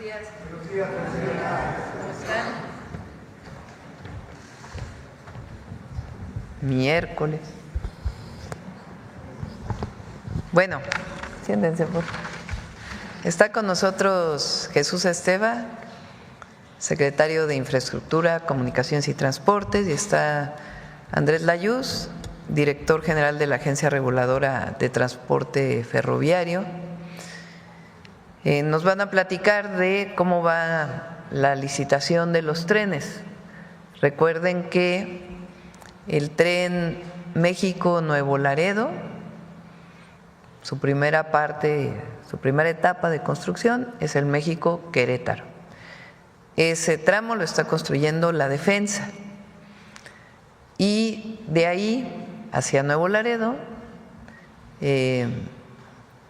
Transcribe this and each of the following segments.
días. Buenos días, presidenta. ¿Cómo están? Miércoles. Bueno, siéntense por favor. Está con nosotros Jesús Esteva, secretario de Infraestructura, Comunicaciones y Transportes, y está Andrés Layuz, director general de la Agencia Reguladora de Transporte Ferroviario. Nos van a platicar de cómo va la licitación de los trenes. Recuerden que el tren México-Nuevo Laredo, su primera etapa de construcción es el México-Querétaro. Ese tramo lo está construyendo la Defensa y de ahí hacia Nuevo Laredo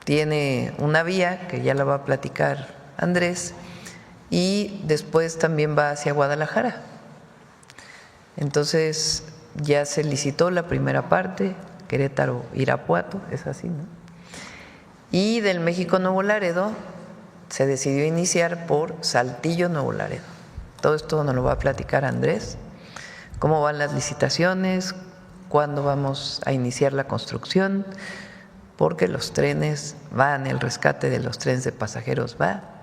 tiene una vía que ya la va a platicar Andrés y después también va hacia Guadalajara. Entonces ya se licitó la primera parte, Querétaro-Irapuato, es así, ¿no? Y del México-Nuevo Laredo se decidió iniciar por Saltillo-Nuevo Laredo. Todo esto nos lo va a platicar Andrés, cómo van las licitaciones, cuándo vamos a iniciar la construcción, porque los trenes van, el rescate de los trenes de pasajeros va.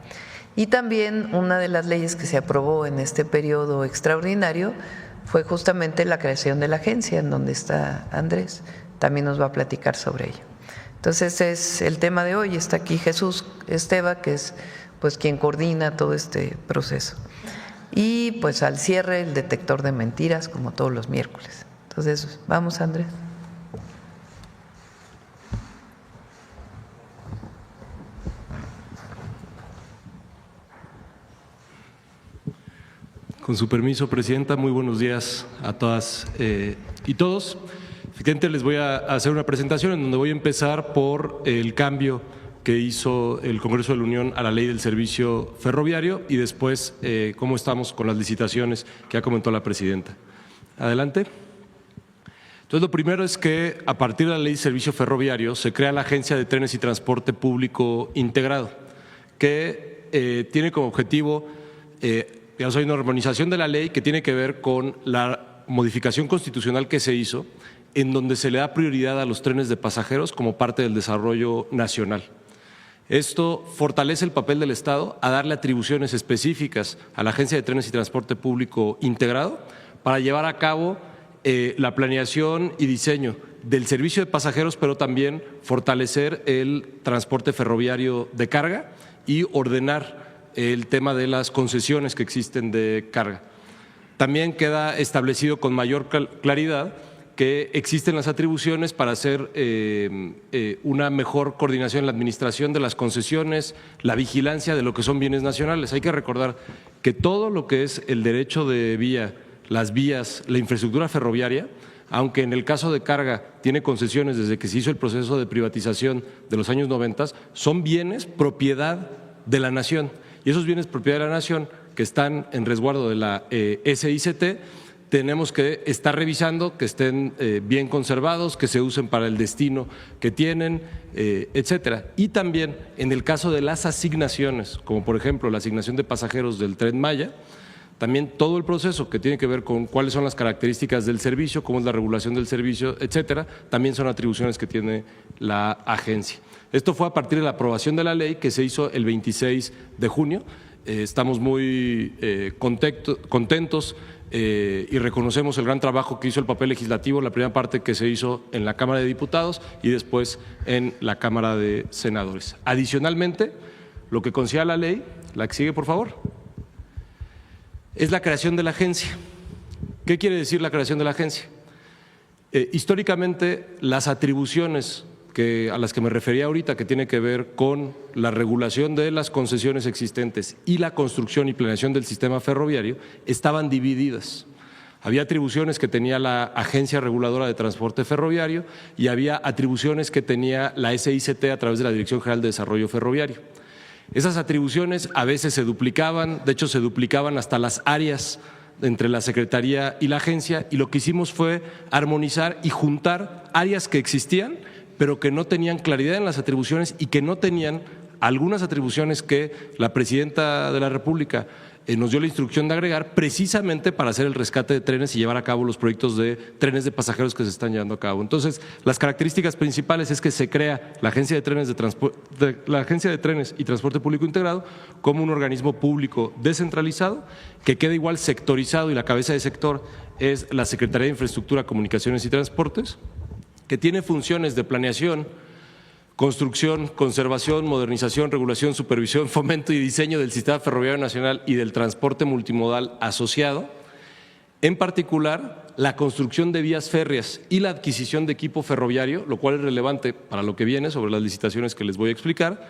Y también una de las leyes que se aprobó en este periodo extraordinario fue justamente la creación de la agencia en donde está Andrés. También nos va a platicar sobre ello. Entonces ese es el tema de hoy. Está aquí Jesús Esteva, que es pues quien coordina todo este proceso. Y pues al cierre el detector de mentiras, como todos los miércoles. Entonces, vamos, Andrés. Con su permiso, Presidenta, muy buenos días a todas y todos. Efectivamente, les voy a hacer una presentación en donde voy a empezar por el cambio que hizo el Congreso de la Unión a la Ley del Servicio Ferroviario y después cómo estamos con las licitaciones que ya comentó la Presidenta. Adelante. Entonces, lo primero es que a partir de la Ley de Servicio Ferroviario se crea la Agencia de Trenes y Transporte Público Integrado, que tiene como objetivo, digamos, hay una armonización de la ley que tiene que ver con la modificación constitucional que se hizo, en donde se le da prioridad a los trenes de pasajeros como parte del desarrollo nacional. Esto fortalece el papel del Estado a darle atribuciones específicas a la Agencia de Trenes y Transporte Público Integrado para llevar a cabo la planeación y diseño del servicio de pasajeros, pero también fortalecer el transporte ferroviario de carga y ordenar el tema de las concesiones que existen de carga. También queda establecido con mayor claridad que existen las atribuciones para hacer una mejor coordinación en la administración de las concesiones, la vigilancia de lo que son bienes nacionales. Hay que recordar que todo lo que es el derecho de vía, las vías, la infraestructura ferroviaria, aunque en el caso de carga tiene concesiones desde que se hizo el proceso de privatización de los años 90, son bienes propiedad de la nación. Y esos bienes propiedad de la nación que están en resguardo de la SICT, tenemos que estar revisando que estén bien conservados, que se usen para el destino que tienen, etcétera. Y también en el caso de las asignaciones, como por ejemplo la asignación de pasajeros del Tren Maya, también todo el proceso que tiene que ver con cuáles son las características del servicio, cómo es la regulación del servicio, etcétera, también son atribuciones que tiene la agencia. Esto fue a partir de la aprobación de la ley que se hizo el 26 de junio. Estamos muy contentos y reconocemos el gran trabajo que hizo el papel legislativo, la primera parte que se hizo en la Cámara de Diputados y después en la Cámara de Senadores. Adicionalmente, lo que considera la ley, la que sigue por favor, es la creación de la agencia. ¿Qué quiere decir la creación de la agencia? Históricamente, las atribuciones a las que me refería ahorita, que tiene que ver con la regulación de las concesiones existentes y la construcción y planeación del sistema ferroviario, estaban divididas. Había atribuciones que tenía la Agencia Reguladora de Transporte Ferroviario y había atribuciones que tenía la SICT a través de la Dirección General de Desarrollo Ferroviario. Esas atribuciones a veces se duplicaban, de hecho se duplicaban hasta las áreas entre la Secretaría y la agencia, y lo que hicimos fue armonizar y juntar áreas que existían, pero que no tenían claridad en las atribuciones y que no tenían algunas atribuciones que la Presidenta de la República nos dio la instrucción de agregar precisamente para hacer el rescate de trenes y llevar a cabo los proyectos de trenes de pasajeros que se están llevando a cabo. Entonces, las características principales es que se crea la Agencia de Trenes, y Transporte Público Integrado como un organismo público descentralizado que queda igual sectorizado, y la cabeza de sector es la Secretaría de Infraestructura, Comunicaciones y Transportes, que tiene funciones de planeación, construcción, conservación, modernización, regulación, supervisión, fomento y diseño del sistema ferroviario nacional y del transporte multimodal asociado, en particular la construcción de vías férreas y la adquisición de equipo ferroviario, lo cual es relevante para lo que viene sobre las licitaciones que les voy a explicar,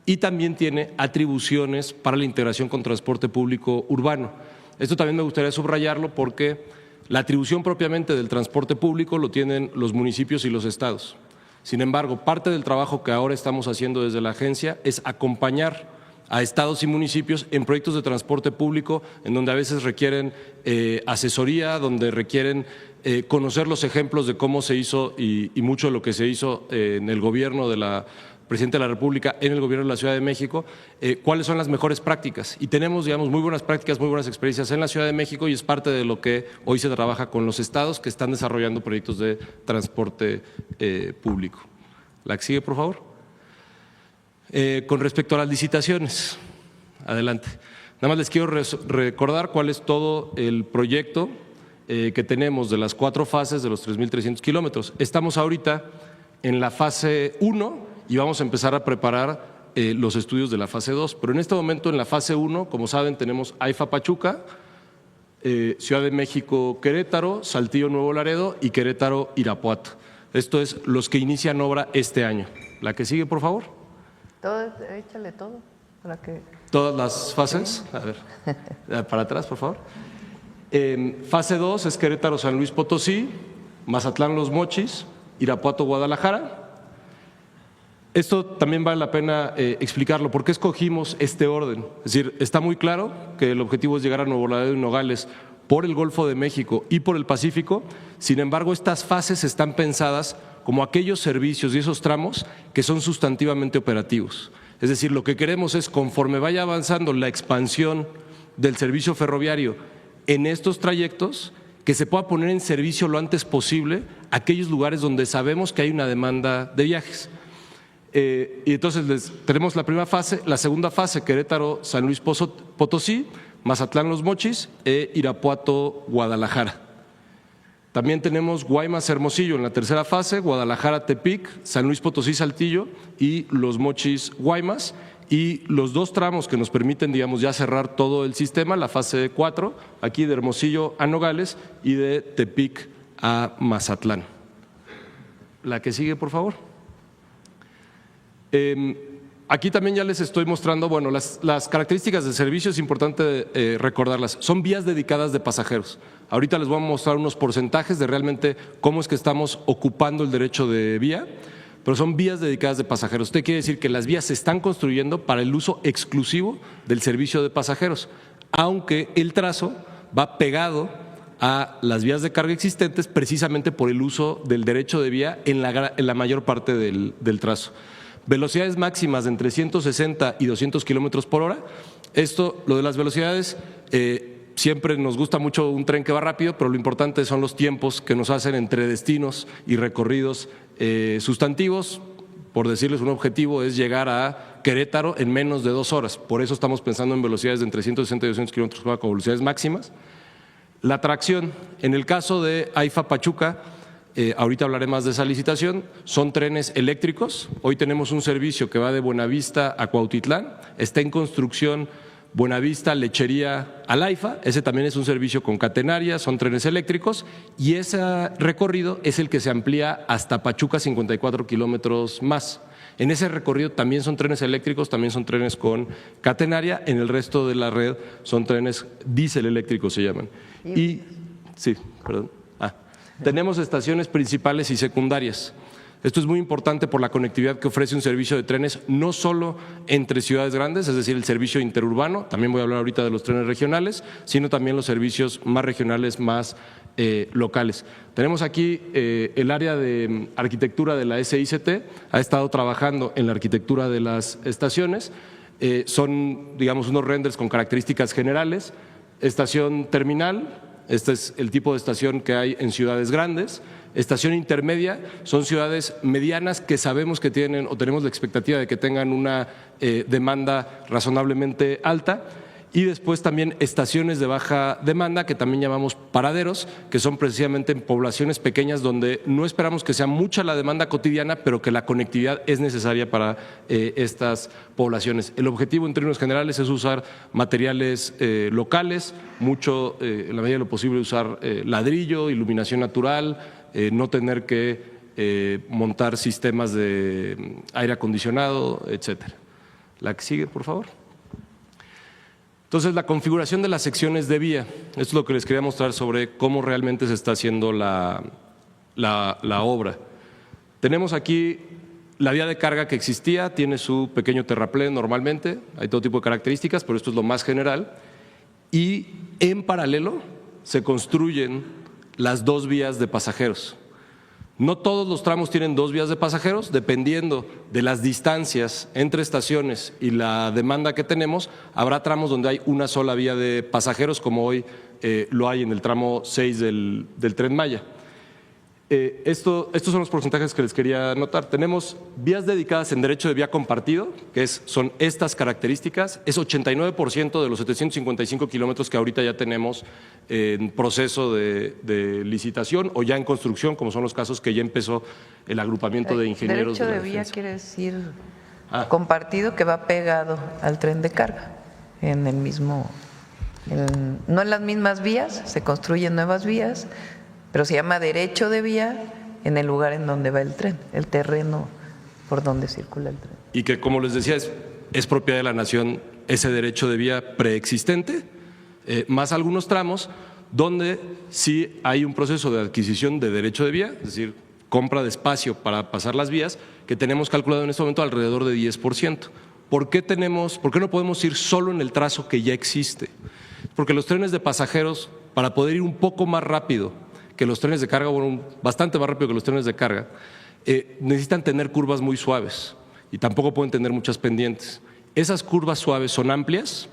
y también tiene atribuciones para la integración con transporte público urbano. Esto también me gustaría subrayarlo porque la atribución propiamente del transporte público lo tienen los municipios y los estados. Sin embargo, parte del trabajo que ahora estamos haciendo desde la agencia es acompañar a estados y municipios en proyectos de transporte público en donde a veces requieren asesoría, donde requieren conocer los ejemplos de cómo se hizo y mucho de lo que se hizo en el gobierno de la Presidenta de la República, en el gobierno de la Ciudad de México, cuáles son las mejores prácticas. Y tenemos, digamos, muy buenas prácticas, muy buenas experiencias en la Ciudad de México y es parte de lo que hoy se trabaja con los estados que están desarrollando proyectos de transporte público. La que sigue, por favor. Con respecto a las licitaciones, adelante. Nada más les quiero recordar cuál es todo el proyecto que tenemos de las 4 fases de los 3.300 kilómetros. Estamos ahorita en la fase 1 y vamos a empezar a preparar los estudios de la fase 2. Pero en este momento, en la fase 1, como saben, tenemos AIFA Pachuca, Ciudad de México Querétaro, Saltillo Nuevo Laredo y Querétaro Irapuato. Esto es los que inician obra este año. La que sigue, por favor. Échale todo. Para que… Todas las fases. A ver, para atrás, por favor. Fase 2 es Querétaro San Luis Potosí, Mazatlán Los Mochis, Irapuato Guadalajara. Esto también vale la pena explicarlo. ¿Por qué escogimos este orden? Es decir, está muy claro que el objetivo es llegar a Nuevo Laredo y Nogales por el Golfo de México y por el Pacífico. Sin embargo, estas fases están pensadas como aquellos servicios y esos tramos que son sustantivamente operativos. Es decir, lo que queremos es, conforme vaya avanzando la expansión del servicio ferroviario en estos trayectos, que se pueda poner en servicio lo antes posible aquellos lugares donde sabemos que hay una demanda de viajes. Y entonces tenemos la primera fase, la segunda fase, Querétaro, San Luis Potosí, Mazatlán Los Mochis e Irapuato Guadalajara. También tenemos Guaymas Hermosillo en la tercera fase, Guadalajara Tepic, San Luis Potosí Saltillo y Los Mochis Guaymas. Y los 2 tramos que nos permiten, digamos, ya cerrar todo el sistema, la fase 4, aquí de Hermosillo a Nogales y de Tepic a Mazatlán. La que sigue, por favor. Aquí también ya les estoy mostrando, bueno, las características del servicio, es importante recordarlas. Son vías dedicadas de pasajeros. Ahorita les voy a mostrar unos porcentajes de realmente cómo es que estamos ocupando el derecho de vía, pero son vías dedicadas de pasajeros. Usted quiere decir que las vías se están construyendo para el uso exclusivo del servicio de pasajeros, aunque el trazo va pegado a las vías de carga existentes precisamente por el uso del derecho de vía en la mayor parte del trazo. Velocidades máximas de entre 160 y 200 kilómetros por hora. Esto, lo de las velocidades, siempre nos gusta mucho un tren que va rápido, pero lo importante son los tiempos que nos hacen entre destinos y recorridos sustantivos. Por decirles un objetivo, es llegar a Querétaro en menos de 2 horas. Por eso estamos pensando en velocidades de entre 160 y 200 kilómetros por hora como velocidades máximas. La tracción, en el caso de AIFA Pachuca, ahorita hablaré más de esa licitación, son trenes eléctricos. Hoy tenemos un servicio que va de Buenavista a Cuautitlán, está en construcción Buenavista, Lechería al AIFA, ese también es un servicio con catenaria, son trenes eléctricos y ese recorrido es el que se amplía hasta Pachuca 54 kilómetros más. En ese recorrido también son trenes eléctricos, también son trenes con catenaria, en el resto de la red son trenes diésel eléctricos se llaman. Y, sí, perdón. Tenemos estaciones principales y secundarias. Esto es muy importante por la conectividad que ofrece un servicio de trenes, no solo entre ciudades grandes, es decir, el servicio interurbano, también voy a hablar ahorita de los trenes regionales, sino también los servicios más regionales, más locales. Tenemos aquí el área de arquitectura de la SICT, ha estado trabajando en la arquitectura de las estaciones, son, digamos, unos renders con características generales. Estación terminal, este es el tipo de estación que hay en ciudades grandes. Estación intermedia son ciudades medianas que sabemos que tienen o tenemos la expectativa de que tengan una demanda razonablemente alta. Y después también estaciones de baja demanda, que también llamamos paraderos, que son precisamente en poblaciones pequeñas donde no esperamos que sea mucha la demanda cotidiana, pero que la conectividad es necesaria para estas poblaciones. El objetivo en términos generales es usar materiales locales, mucho, en la medida de lo posible, usar ladrillo, iluminación natural, no tener que montar sistemas de aire acondicionado, etcétera. La que sigue, por favor. Entonces, la configuración de las secciones de vía, esto es lo que les quería mostrar sobre cómo realmente se está haciendo la obra. Tenemos aquí la vía de carga que existía, tiene su pequeño terraplén normalmente, hay todo tipo de características, pero esto es lo más general. Y en paralelo se construyen las dos vías de pasajeros. No todos los tramos tienen dos vías de pasajeros, dependiendo de las distancias entre estaciones y la demanda que tenemos, habrá tramos donde hay una sola vía de pasajeros, como hoy lo hay en el tramo 6 del Tren Maya. Estos son los porcentajes que les quería anotar. Tenemos vías dedicadas en derecho de vía compartido, que son estas características. Es 89% de los 755 kilómetros que ahorita ya tenemos en proceso de licitación o ya en construcción, como son los casos que ya empezó el agrupamiento de ingenieros. Derecho de vía quiere decir compartido, que va pegado al tren de carga, en el mismo, no en las mismas vías, se construyen nuevas vías, pero se llama derecho de vía en el lugar en donde va el tren, el terreno por donde circula el tren. Y que, como les decía, es propiedad de la nación ese derecho de vía preexistente, más algunos tramos donde sí hay un proceso de adquisición de derecho de vía, es decir, compra de espacio para pasar las vías, que tenemos calculado en este momento alrededor de 10%. ¿Por qué no podemos ir solo en el trazo que ya existe? Porque los trenes de pasajeros, para poder ir un poco más rápido que los trenes de carga, bueno, bastante más rápido que los trenes de carga, necesitan tener curvas muy suaves y tampoco pueden tener muchas pendientes. Esas curvas suaves son amplias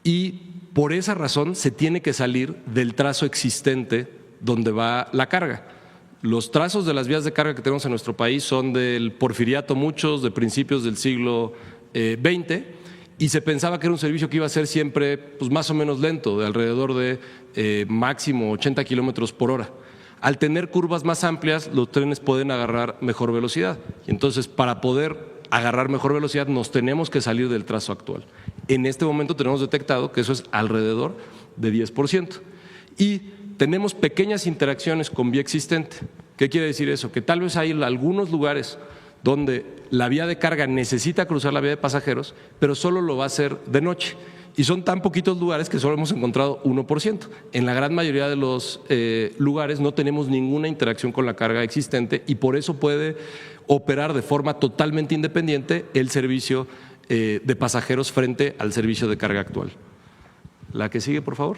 y por esa razón se tiene que salir del trazo existente donde va la carga. Los trazos de las vías de carga que tenemos en nuestro país son del porfiriato, muchos de principios del siglo XX, y se pensaba que era un servicio que iba a ser siempre pues, más o menos lento, de alrededor de máximo 80 kilómetros por hora. Al tener curvas más amplias, los trenes pueden agarrar mejor velocidad. Y entonces, para poder agarrar mejor velocidad, nos tenemos que salir del trazo actual. En este momento tenemos detectado que eso es alrededor de 10%. Y tenemos pequeñas interacciones con vía existente. ¿Qué quiere decir eso? Que tal vez hay algunos lugares donde la vía de carga necesita cruzar la vía de pasajeros, pero solo lo va a hacer de noche. Y son tan poquitos lugares que solo hemos encontrado 1%. En la gran mayoría de los lugares no tenemos ninguna interacción con la carga existente y por eso puede operar de forma totalmente independiente el servicio de pasajeros frente al servicio de carga actual. La que sigue, por favor.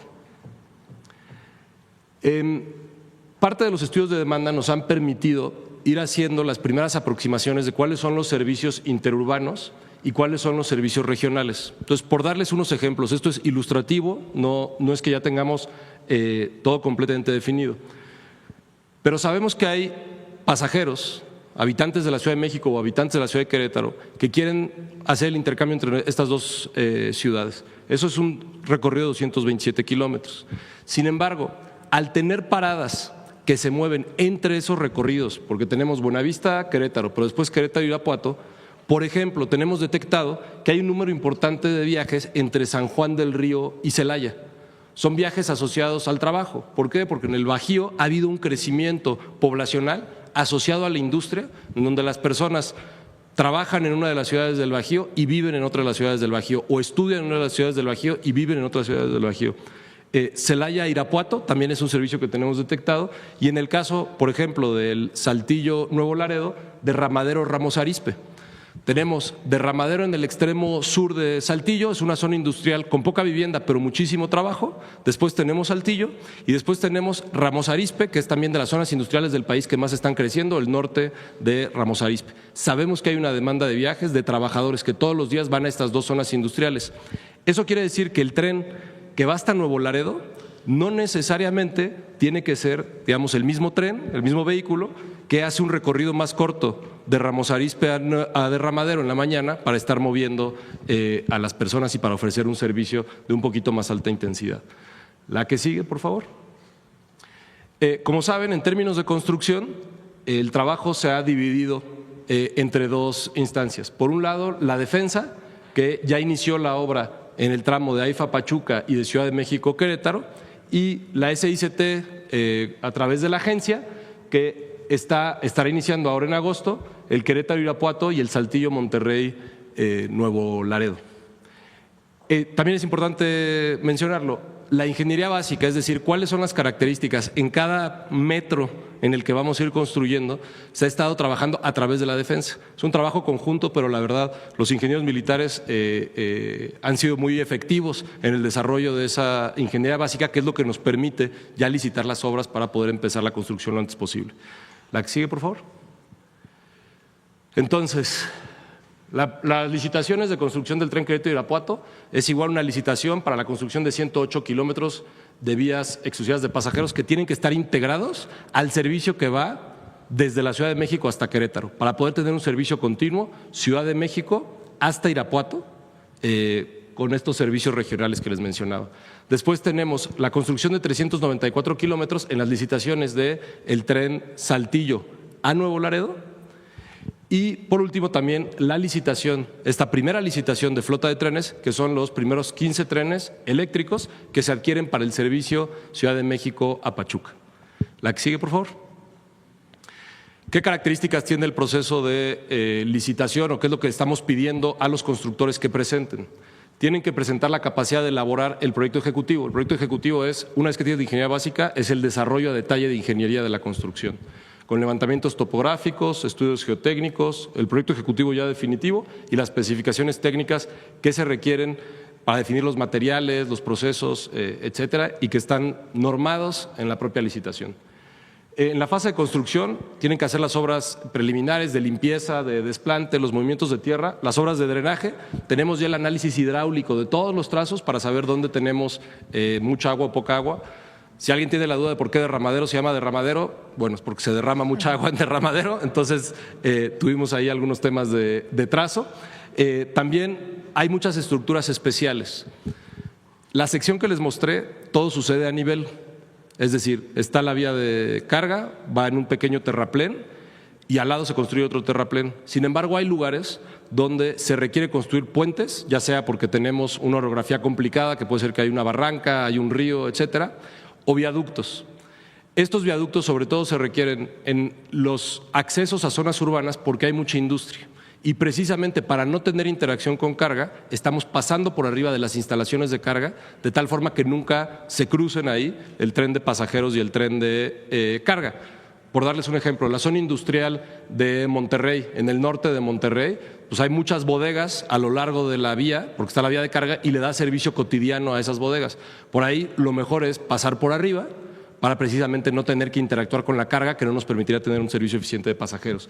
Parte de los estudios de demanda nos han permitido ir haciendo las primeras aproximaciones de cuáles son los servicios interurbanos y cuáles son los servicios regionales. Entonces, por darles unos ejemplos, esto es ilustrativo, no es que ya tengamos todo completamente definido, pero sabemos que hay pasajeros, habitantes de la Ciudad de México o habitantes de la Ciudad de Querétaro, que quieren hacer el intercambio entre estas dos ciudades. Eso es un recorrido de 227 kilómetros. Sin embargo, al tener paradas que se mueven entre esos recorridos, porque tenemos Buenavista, Querétaro, pero después Querétaro y Irapuato, por ejemplo, tenemos detectado que hay un número importante de viajes entre San Juan del Río y Celaya. Son viajes asociados al trabajo. ¿Por qué? Porque en el Bajío ha habido un crecimiento poblacional asociado a la industria, en donde las personas trabajan en una de las ciudades del Bajío y viven en otra de las ciudades del Bajío, o estudian en una de las ciudades del Bajío y viven en otras ciudades del Bajío. Celaya-Irapuato también es un servicio que tenemos detectado, y en el caso, por ejemplo, del Saltillo-Nuevo Laredo, Derramadero-Ramos Arizpe. Tenemos Derramadero en el extremo sur de Saltillo, es una zona industrial con poca vivienda pero muchísimo trabajo. Después tenemos Saltillo y después tenemos Ramos Arizpe, que es también de las zonas industriales del país que más están creciendo, el norte de Ramos Arizpe. Sabemos que hay una demanda de viajes de trabajadores que todos los días van a estas dos zonas industriales. Eso quiere decir que el tren que va hasta Nuevo Laredo no necesariamente tiene que ser, digamos, el mismo tren, el mismo vehículo, que hace un recorrido más corto de Ramos Arizpe a Derramadero en la mañana para estar moviendo a las personas y para ofrecer un servicio de un poquito más alta intensidad. La que sigue, por favor. Como saben, en términos de construcción, el trabajo se ha dividido entre dos instancias. Por un lado, la defensa, que ya inició la obra en el tramo de AIFA Pachuca y de Ciudad de México Querétaro, y la SICT a través de la agencia que estará iniciando ahora en agosto el Querétaro-Irapuato y el Saltillo-Monterrey-Nuevo Laredo. También es importante mencionarlo, la ingeniería básica, es decir, cuáles son las características en cada metro en el que vamos a ir construyendo, se ha estado trabajando a través de la defensa. Es un trabajo conjunto, pero la verdad los ingenieros militares han sido muy efectivos en el desarrollo de esa ingeniería básica, que es lo que nos permite ya licitar las obras para poder empezar la construcción lo antes posible. La que sigue, por favor. Entonces, las licitaciones de construcción del tren Querétaro-Irapuato es igual una licitación para la construcción de 108 kilómetros de vías exclusivas de pasajeros que tienen que estar integrados al servicio que va desde la Ciudad de México hasta Querétaro, para poder tener un servicio continuo Ciudad de México hasta Irapuato, con estos servicios regionales que les mencionaba. Después tenemos la construcción de 394 kilómetros en las licitaciones del tren Saltillo a Nuevo Laredo. Y por último también la licitación, esta primera licitación de flota de trenes, que son los primeros 15 trenes eléctricos que se adquieren para el servicio Ciudad de México a Pachuca. La que sigue, por favor. ¿Qué características tiene el proceso de licitación o qué es lo que estamos pidiendo a los constructores que presenten? Tienen que presentar la capacidad de elaborar el proyecto ejecutivo. El proyecto ejecutivo es, una vez que tienes de ingeniería básica, es el desarrollo a detalle de ingeniería de la construcción, con levantamientos topográficos, estudios geotécnicos, el proyecto ejecutivo ya definitivo y las especificaciones técnicas que se requieren para definir los materiales, los procesos, etcétera, y que están normados en la propia licitación. En la fase de construcción tienen que hacer las obras preliminares de limpieza, de desplante, los movimientos de tierra, las obras de drenaje. Tenemos ya el análisis hidráulico de todos los trazos para saber dónde tenemos mucha agua o poca agua. Si alguien tiene la duda de por qué Derramadero se llama Derramadero, bueno, es porque se derrama mucha agua en Derramadero, entonces tuvimos ahí algunos temas de trazo. También hay muchas estructuras especiales. La sección que les mostré, todo sucede a nivel, es decir, está la vía de carga, va en un pequeño terraplén y al lado se construye otro terraplén. Sin embargo, hay lugares donde se requiere construir puentes, ya sea porque tenemos una orografía complicada, que puede ser que hay una barranca, hay un río, etcétera, o viaductos. Estos viaductos sobre todo se requieren en los accesos a zonas urbanas porque hay mucha industria y precisamente para no tener interacción con carga estamos pasando por arriba de las instalaciones de carga de tal forma que nunca se crucen ahí el tren de pasajeros y el tren de carga. Por darles un ejemplo, la zona industrial de Monterrey, en el norte de Monterrey, pues hay muchas bodegas a lo largo de la vía, porque está la vía de carga y le da servicio cotidiano a esas bodegas. Por ahí lo mejor es pasar por arriba para precisamente no tener que interactuar con la carga que no nos permitiría tener un servicio eficiente de pasajeros.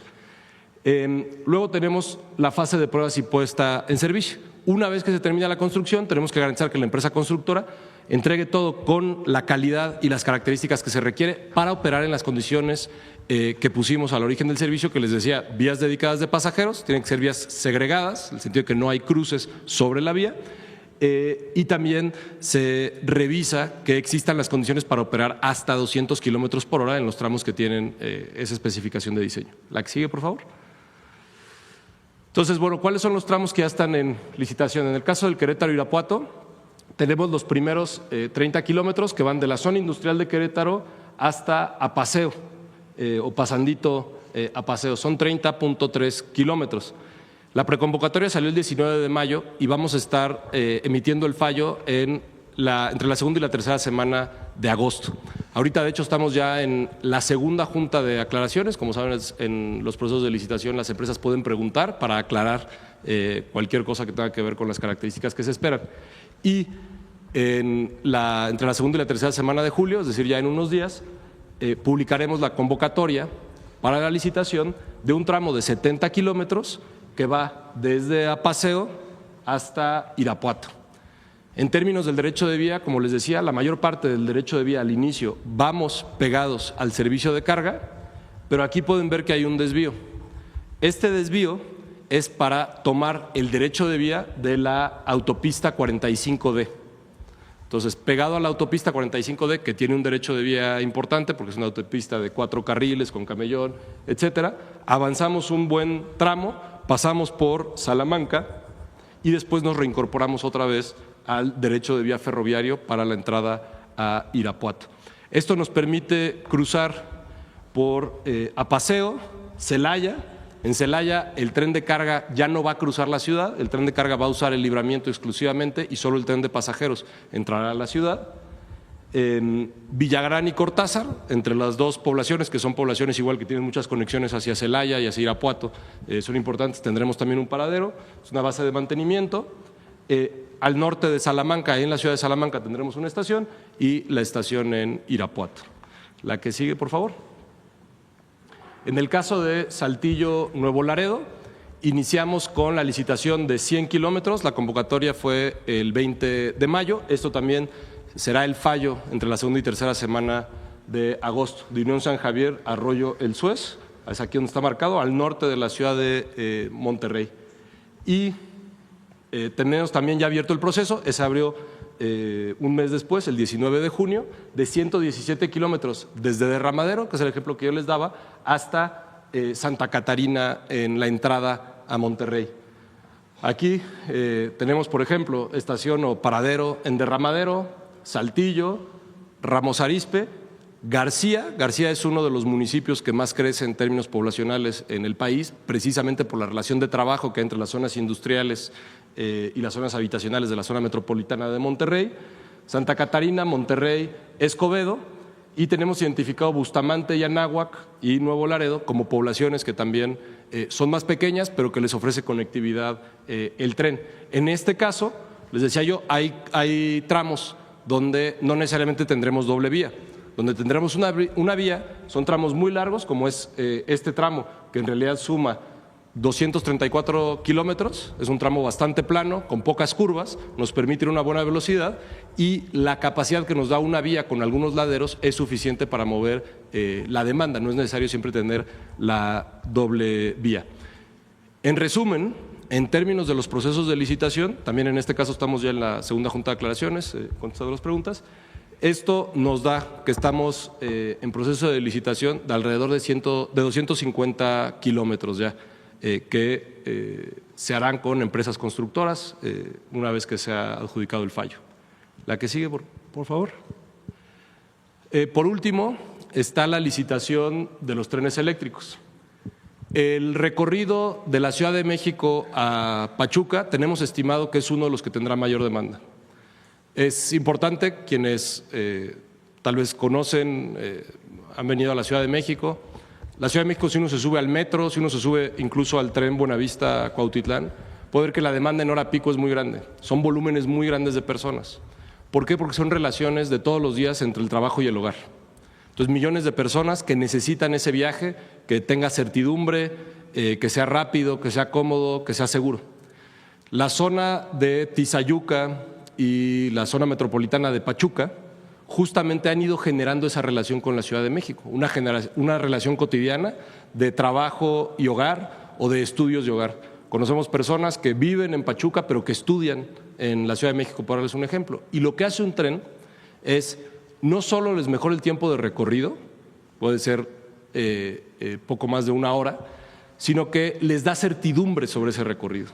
Luego tenemos la fase de pruebas y puesta en servicio. Una vez que se termina la construcción, tenemos que garantizar que la empresa constructora entregue todo con la calidad y las características que se requiere para operar en las condiciones que pusimos al origen del servicio, que les decía, vías dedicadas de pasajeros, tienen que ser vías segregadas, en el sentido de que no hay cruces sobre la vía, y también se revisa que existan las condiciones para operar hasta 200 kilómetros por hora en los tramos que tienen esa especificación de diseño. La que sigue, por favor. Entonces, bueno, ¿cuáles son los tramos que ya están en licitación? En el caso del Querétaro-Irapuato, tenemos los primeros 30 kilómetros que van de la zona industrial de Querétaro hasta Apaseo, o pasandito Apaseo, son 30.3 kilómetros. La preconvocatoria salió el 19 de mayo y vamos a estar emitiendo el fallo en entre la segunda y la tercera semana de agosto. Ahorita, de hecho, estamos ya en la segunda junta de aclaraciones. Como saben, en los procesos de licitación las empresas pueden preguntar para aclarar cualquier cosa que tenga que ver con las características que se esperan. Y entre la segunda y la tercera semana de julio, es decir, ya en unos días, publicaremos la convocatoria para la licitación de un tramo de 70 kilómetros que va desde Apaseo hasta Irapuato. En términos del derecho de vía, como les decía, la mayor parte del derecho de vía al inicio vamos pegados al servicio de carga, pero aquí pueden ver que hay un desvío. Este desvío es para tomar el derecho de vía de la autopista 45D. Entonces, pegado a la autopista 45D, que tiene un derecho de vía importante porque es una autopista de 4 carriles con camellón, etcétera, avanzamos un buen tramo, pasamos por Salamanca y después nos reincorporamos otra vez al derecho de vía ferroviario para la entrada a Irapuato. Esto nos permite cruzar por Apaseo, Celaya. En Celaya el tren de carga ya no va a cruzar la ciudad, el tren de carga va a usar el libramiento exclusivamente y solo el tren de pasajeros entrará a la ciudad. En Villagrán y Cortázar, entre las dos poblaciones, que son poblaciones igual que tienen muchas conexiones hacia Celaya y hacia Irapuato, son importantes, tendremos también un paradero, es una base de mantenimiento. Al norte de Salamanca, en la ciudad de Salamanca, tendremos una estación y la estación en Irapuato. La que sigue, por favor. En el caso de Saltillo Nuevo Laredo, iniciamos con la licitación de 100 kilómetros, la convocatoria fue el 20 de mayo, esto también será el fallo entre la segunda y tercera semana de agosto, de Unión San Javier, Arroyo El Suez, es aquí donde está marcado, al norte de la ciudad de Monterrey. Y tenemos también ya abierto el proceso, se abrió un mes después, el 19 de junio, de 117 kilómetros desde Derramadero, que es el ejemplo que yo les daba, hasta Santa Catarina en la entrada a Monterrey. Aquí tenemos, por ejemplo, estación o paradero en Derramadero, Saltillo, Ramos Arizpe, García. García es uno de los municipios que más crece en términos poblacionales en el país, precisamente por la relación de trabajo que hay entre las zonas industriales y las zonas habitacionales de la zona metropolitana de Monterrey. Santa Catarina, Monterrey, Escobedo, y tenemos identificado Bustamante y Anáhuac y Nuevo Laredo como poblaciones que también son más pequeñas, pero que les ofrece conectividad el tren. En este caso, les decía yo, hay tramos donde no necesariamente tendremos doble vía. Donde tendremos una vía, son tramos muy largos, como es este tramo, que en realidad suma 234 kilómetros, es un tramo bastante plano, con pocas curvas, nos permite ir a una buena velocidad y la capacidad que nos da una vía con algunos laderos es suficiente para mover la demanda, no es necesario siempre tener la doble vía. En resumen, en términos de los procesos de licitación, también en este caso estamos ya en la segunda junta de aclaraciones, contestando las preguntas. Esto nos da que estamos en proceso de licitación de alrededor de 250 kilómetros ya, que se harán con empresas constructoras una vez que se ha adjudicado el fallo. La que sigue, por favor. Por último, está la licitación de los trenes eléctricos. El recorrido de la Ciudad de México a Pachuca tenemos estimado que es uno de los que tendrá mayor demanda. Es importante, quienes tal vez conocen, han venido a la Ciudad de México. La Ciudad de México, si uno se sube al metro, si uno se sube incluso al tren Buenavista-Cuautitlán, puede ver que la demanda en hora pico es muy grande. Son volúmenes muy grandes de personas. ¿Por qué? Porque son relaciones de todos los días entre el trabajo y el hogar. Entonces, millones de personas que necesitan ese viaje, que tenga certidumbre, que sea rápido, que sea cómodo, que sea seguro. La zona de Tizayuca y la zona metropolitana de Pachuca justamente han ido generando esa relación con la Ciudad de México, una relación cotidiana de trabajo y hogar o de estudios y hogar. Conocemos personas que viven en Pachuca pero que estudian en la Ciudad de México, por darles un ejemplo. Y lo que hace un tren es no solo les mejora el tiempo de recorrido, puede ser poco más de una hora, sino que les da certidumbre sobre ese recorrido.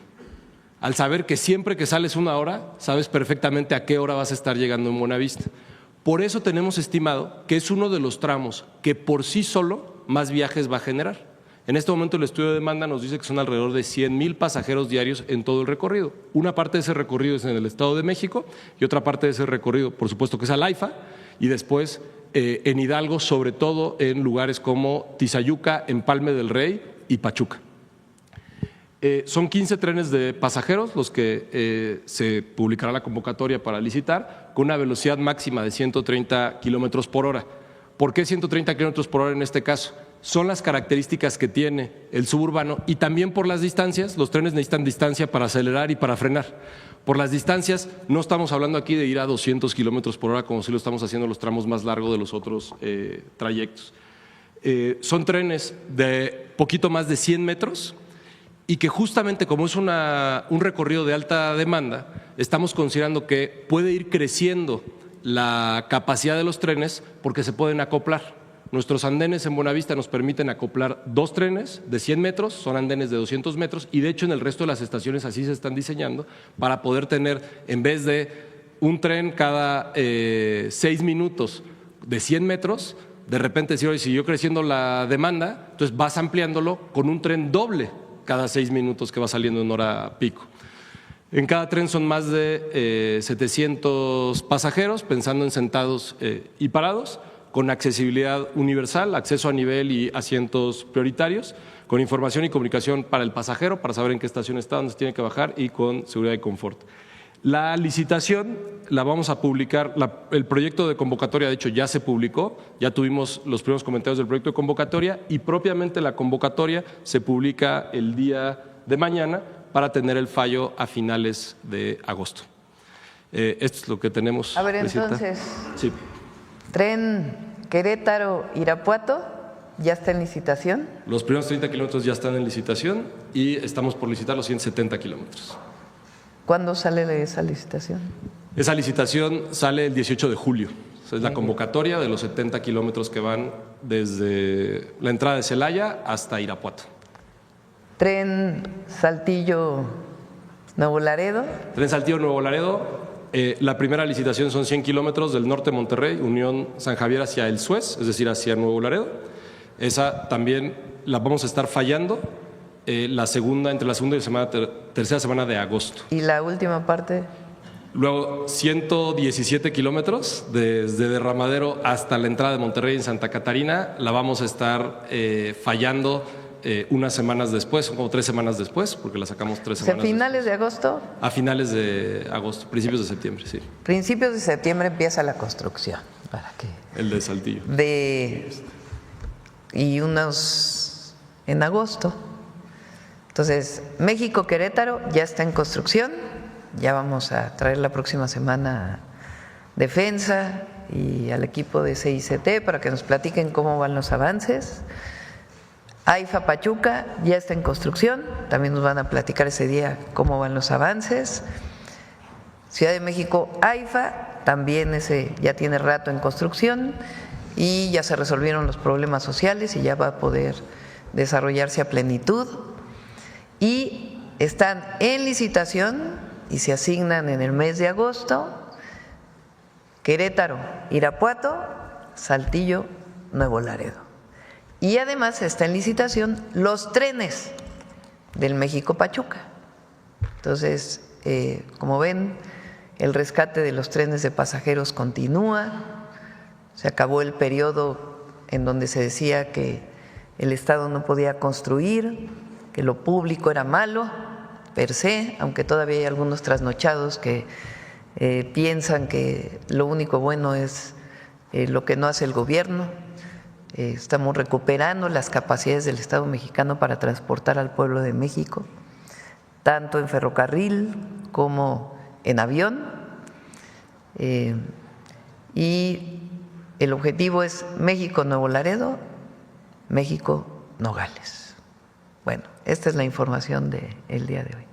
Al saber que siempre que sales una hora, sabes perfectamente a qué hora vas a estar llegando en Buenavista. Por eso tenemos estimado que es uno de los tramos que por sí solo más viajes va a generar. En este momento el estudio de demanda nos dice que son alrededor de 100,000 pasajeros diarios en todo el recorrido. Una parte de ese recorrido es en el Estado de México y otra parte de ese recorrido, por supuesto, que es al AIFA, y después en Hidalgo, sobre todo en lugares como Tizayuca, Empalme del Rey y Pachuca. Son 15 trenes de pasajeros los que se publicará la convocatoria para licitar, con una velocidad máxima de 130 kilómetros por hora. ¿Por qué 130 kilómetros por hora en este caso? Son las características que tiene el suburbano y también por las distancias. Los trenes necesitan distancia para acelerar y para frenar. Por las distancias, no estamos hablando aquí de ir a 200 kilómetros por hora como si lo estamos haciendo en los tramos más largos de los otros trayectos. Son trenes de poquito más de 100 metros y que justamente como es un recorrido de alta demanda, estamos considerando que puede ir creciendo la capacidad de los trenes porque se pueden acoplar. Nuestros andenes en Buenavista nos permiten acoplar 2 trenes de 100 metros, son andenes de 200 metros y de hecho en el resto de las estaciones así se están diseñando para poder tener, en vez de un tren cada 6 minutos de 100 metros, de repente si siguió creciendo la demanda, entonces vas ampliándolo con un tren doble cada 6 minutos que va saliendo en hora pico. En cada tren son más de 700 pasajeros, pensando en sentados y parados, con accesibilidad universal, acceso a nivel y asientos prioritarios, con información y comunicación para el pasajero, para saber en qué estación está, dónde se tiene que bajar y con seguridad y confort. La licitación la vamos a publicar, el proyecto de convocatoria de hecho ya se publicó, ya tuvimos los primeros comentarios del proyecto de convocatoria y propiamente la convocatoria se publica el día de mañana para tener el fallo a finales de agosto. Esto es lo que tenemos. A ver, entonces… Sí. Tren Querétaro-Irapuato, ¿ya está en licitación? Los primeros 30 kilómetros ya están en licitación y estamos por licitar los 170 kilómetros. ¿Cuándo sale esa licitación? Esa licitación sale el 18 de julio. Es la convocatoria de los 70 kilómetros que van desde la entrada de Celaya hasta Irapuato. Tren Saltillo-Nuevo Laredo. Tren Saltillo-Nuevo Laredo. La primera licitación son 100 kilómetros del norte de Monterrey, Unión San Javier hacia el Suez, es decir, hacia Nuevo Laredo. Esa también la vamos a estar fallando entre la segunda y tercera semana de agosto. ¿Y la última parte? Luego 117 kilómetros desde Derramadero hasta la entrada de Monterrey en Santa Catarina, la vamos a estar fallando unas semanas después, son como 3 semanas después, porque la sacamos 3 semanas ¿A finales después. de agosto? A finales de agosto, principios de septiembre, sí. Principios de septiembre empieza la construcción. ¿Para qué? El de Saltillo. Y unos en agosto. Entonces, México-Querétaro ya está en construcción, ya vamos a traer la próxima semana Defensa y al equipo de CICT para que nos platiquen cómo van los avances. AIFA Pachuca ya está en construcción, también nos van a platicar ese día cómo van los avances. Ciudad de México, AIFA, también ese ya tiene rato en construcción y ya se resolvieron los problemas sociales y ya va a poder desarrollarse a plenitud. Y están en licitación y se asignan en el mes de agosto Querétaro, Irapuato, Saltillo, Nuevo Laredo. Y además está en licitación los trenes del México-Pachuca. Entonces, como ven, el rescate de los trenes de pasajeros continúa. Se acabó el periodo en donde se decía que el Estado no podía construir, que lo público era malo per se, aunque todavía hay algunos trasnochados que piensan que lo único bueno es lo que no hace el gobierno. Estamos recuperando las capacidades del Estado mexicano para transportar al pueblo de México, tanto en ferrocarril como en avión. Y el objetivo es México-Nuevo Laredo, México-Nogales. Bueno, esta es la información del día de hoy.